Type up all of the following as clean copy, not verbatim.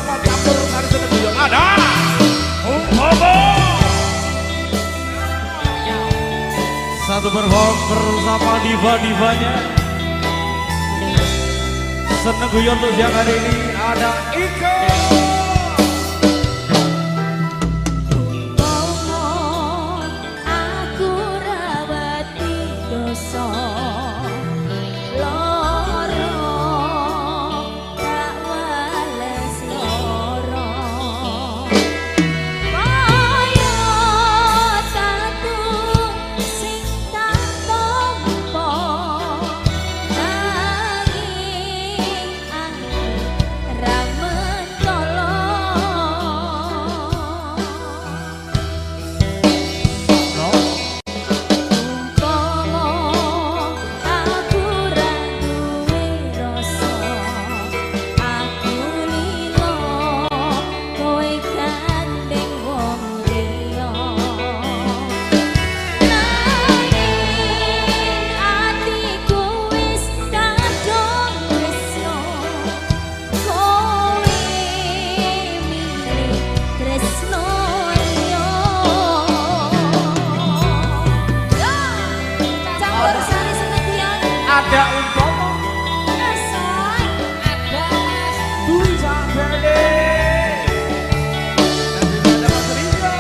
bersama campur sari seneguyong ada Umpama. Satu perform bersama diva-divanya Seneguyong untuk siang hari ini ada Ika. Ada Umpama, ada Dwi Sanggede, dan juga ada Mas Rizal.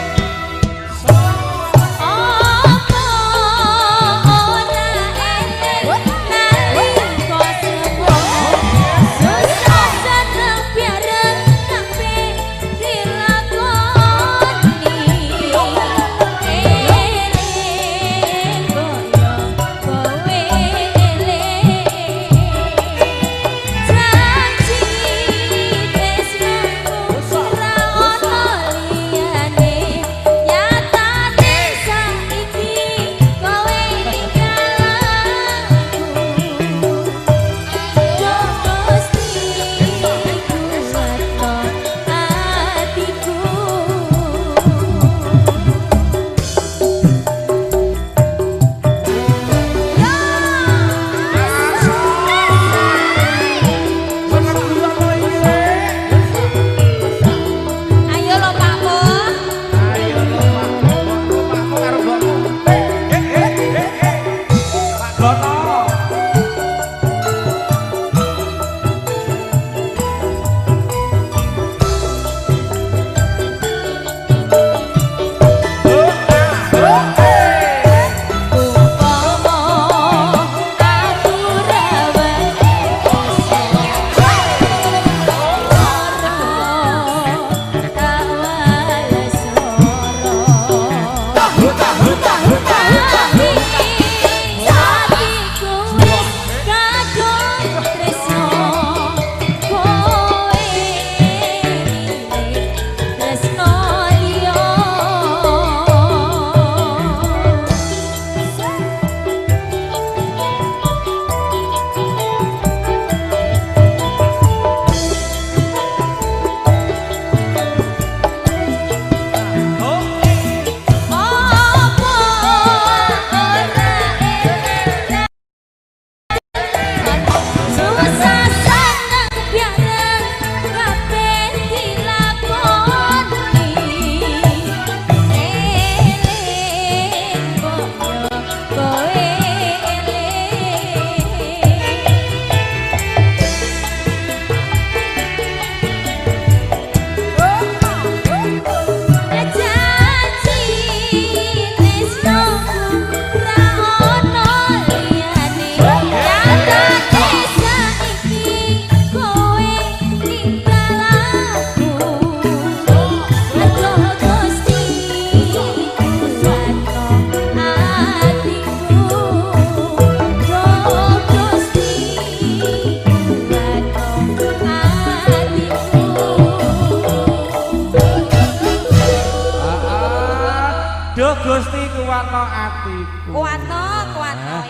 Gusti kuwatno atiku. Kuwatno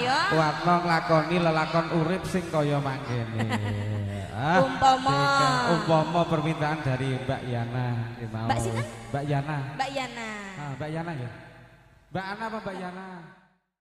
ya. Kuwatno nglakoni lelakon urip sing kaya mangkene. Umpama permintaan dari Mbak Yana. Mbak sinten? Mbak Yana. Mbak Yana. Mbak Yana ya. Mbak Ana apa Mbak Yana?